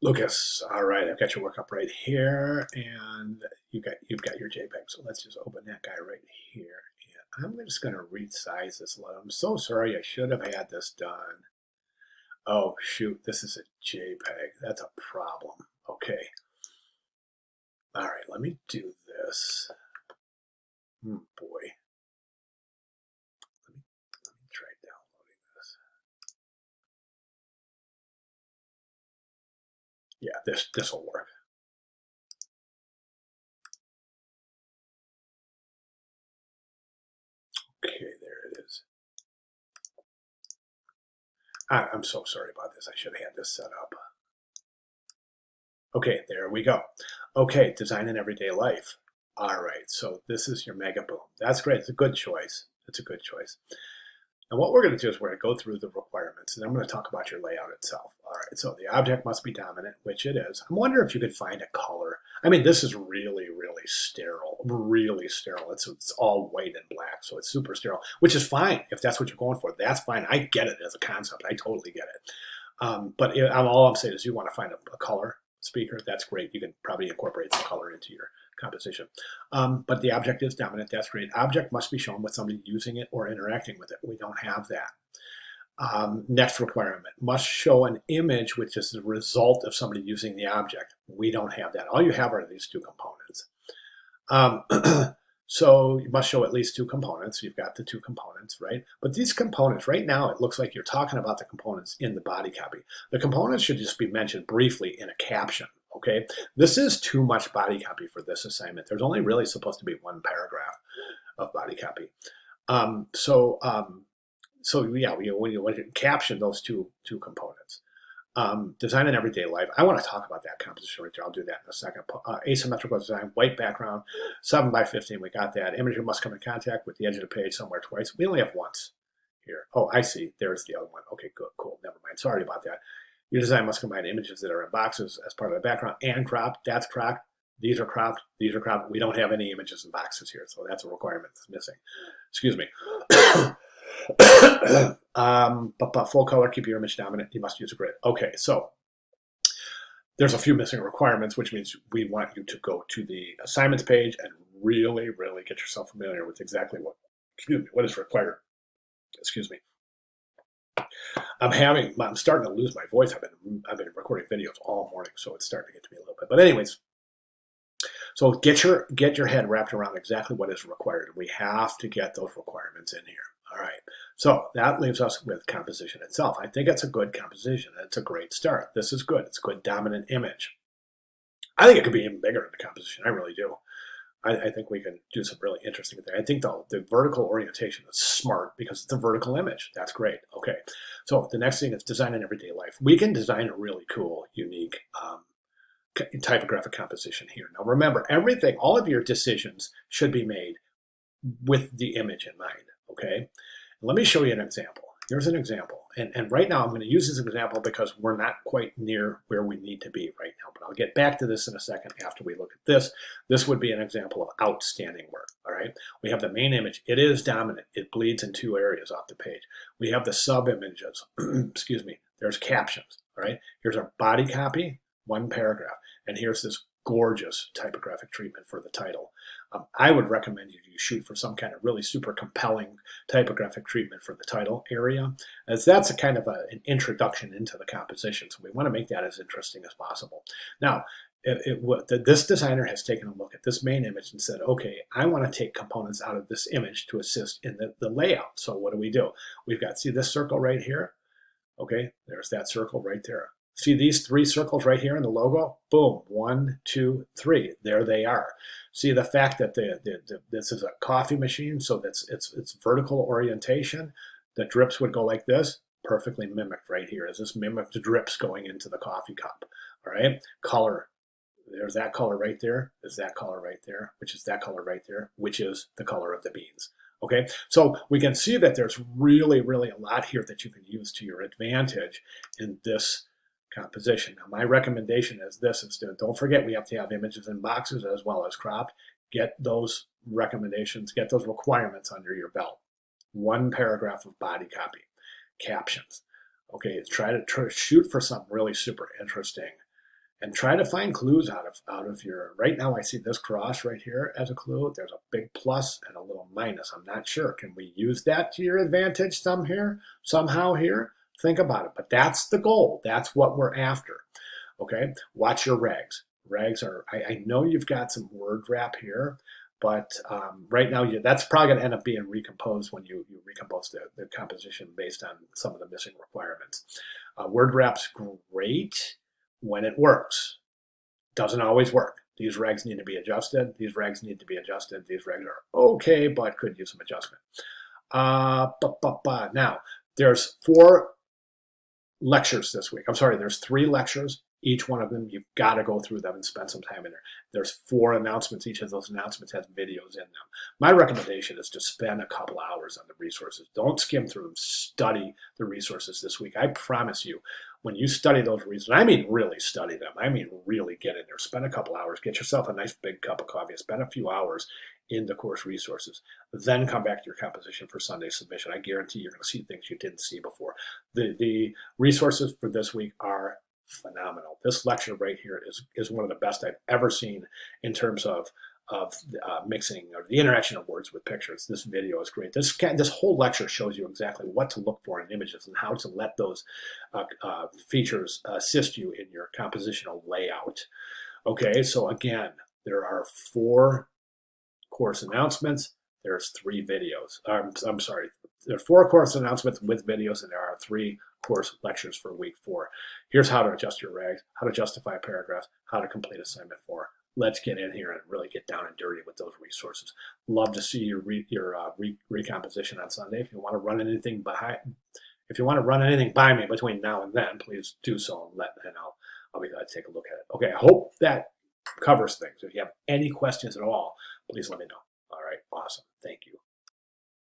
Lucas, all right, I've got your work up right here, and you've got your JPEG. So let's just open that guy right here. And I'm just going to resize this a little. I'm so sorry. I should have had this done. Oh shoot, this is a JPEG. That's a problem. Okay. All right, let me do this. Boy, let me try downloading this. Yeah, this will work. Okay, there it is. I'm so sorry about this. I should have had this set up. Okay, there we go. Okay, design in everyday life. All right, so this is your mega boom. That's great. It's a good choice. It's a good choice. And what we're going to do is we're going to go through the requirements, and I'm going to talk about your layout itself. All right, so the object must be dominant, which it is. I wonder if you could find a color. I mean, this is really, really sterile, really sterile. It's all white and black, so it's super sterile, which is fine if that's what you're going for. That's fine. I get it as a concept. I totally get it. But all I'm saying is you want to find a color speaker. That's great. You can probably incorporate some color into your composition. But the object is dominant. That's great. Object must be shown with somebody using it or interacting with it. We don't have that. Next requirement, must show an image which is the result of somebody using the object. We don't have that. All you have are these two components. So you must show at least two components. You've got the two components, right? But these components, right now, it looks like you're talking about the components in the body copy. The components should just be mentioned briefly in a caption, okay? This is too much body copy for this assignment. There's only really supposed to be one paragraph of body copy. So yeah, when you caption those two components. Design in everyday life. I want to talk about that composition right there. I'll do that in a second. Asymmetrical design, white background, 7 by 15. We got that. Imager must come in contact with the edge of the page somewhere twice. We only have once here. Oh, I see. There's the other one. Okay, good, cool. Never mind. Sorry about that. Your design must combine images that are in boxes as part of the background and cropped. That's cropped. These are cropped. These are cropped. We don't have any images in boxes here, so that's a requirement that's missing. Excuse me. But full color, keep your image dominant. You must use a grid. Okay, so there's a few missing requirements, which means we want you to go to the assignments page and really, really get yourself familiar with exactly what is required. Excuse me. I'm starting to lose my voice. I've been recording videos all morning, so it's starting to get to me a little bit. But anyways, so get your head wrapped around exactly what is required. We have to get those requirements in here. All right. So that leaves us with composition itself. I think it's a good composition. It's a great start. This is good. It's a good dominant image. I think it could be even bigger in the composition. I really do. I think we can do some really interesting things. I think the vertical orientation is smart because it's a vertical image. That's great. Okay. So the next thing is design in everyday life. We can design a really cool, unique typographic composition here. Now remember, all of your decisions should be made with the image in mind, okay? Let me show you an example. Here's an example. And right now I'm going to use this example because we're not quite near where we need to be right now. But I'll get back to this in a second after we look at this. This would be an example of outstanding work, all right? We have the main image. It is dominant. It bleeds in two areas off the page. We have the sub-images. Excuse me. There's captions, all right? Here's our body copy, one paragraph. And here's this gorgeous typographic treatment for the title. I would recommend you shoot for some kind of really super compelling typographic treatment for the title area, as that's a kind of an introduction into the composition. So we want to make that as interesting as possible. Now, this designer has taken a look at this main image and said, okay, I want to take components out of this image to assist in the layout. So what do? We've got, see this circle right here? Okay, there's that circle right there. See these three circles right here in the logo? Boom, 1, 2, 3. There they are. See the fact that this is a coffee machine, so that's it's vertical orientation. The drips would go like this, perfectly mimicked right here. As this mimicked drips going into the coffee cup. All right, color. There's that color right there. There's that color right there, which is that color right there, which is the color of the beans. Okay, so we can see that there's really, really a lot here that you can use to your advantage in this composition. Now, my recommendation is this instead. Don't forget we have to have images in boxes as well as cropped. Get those recommendations, get those requirements under your belt. One paragraph of body copy, captions. Okay, try to shoot for something really super interesting and try to find clues out of your. Right now, I see this cross right here as a clue. There's a big plus and a little minus. I'm not sure. Can we use that to your advantage somehow here? Think about it. But that's the goal. That's what we're after. Okay. Watch your regs. Regs are. I know you've got some word wrap here, but right now that's probably going to end up being recomposed when you recompose the composition based on some of the missing requirements. Word wrap's great when it works. Doesn't always work. These regs need to be adjusted. These regs need to be adjusted. These regs are okay, but could use some adjustment. Now, there's 4 lectures this week. I'm sorry, there's 3 lectures. Each one of them, you've got to go through them and spend some time in there. There's 4 announcements. Each of those announcements has videos in them. My recommendation is to spend a couple hours on the resources. Don't skim through them. Study the resources this week. I promise you, when you study those resources, I mean really study them. I mean really get in there. Spend a couple hours. Get yourself a nice big cup of coffee. Spend a few hours in the course resources. Then come back to your composition for Sunday submission. I guarantee you're going to see things you didn't see before. The resources for this week are phenomenal. This lecture right here is one of the best I've ever seen in terms of mixing or the interaction of words with pictures. This video is great. This whole lecture shows you exactly what to look for in images and how to let those features assist you in your compositional layout. Okay, so again, there are 4 course announcements. There's 3 videos. I'm sorry. There are 4 course announcements with videos, and there are 3 course lectures for week 4. Here's how to adjust your regs, how to justify paragraphs, how to complete assignment 4. Let's get in here and really get down and dirty with those resources. Love to see your recomposition on Sunday. If you want to run anything by me between now and then, please do so, and I'll be glad to take a look at it. Okay, I hope that covers things. If you have any questions at all, please let me know. All right, awesome. Thank you.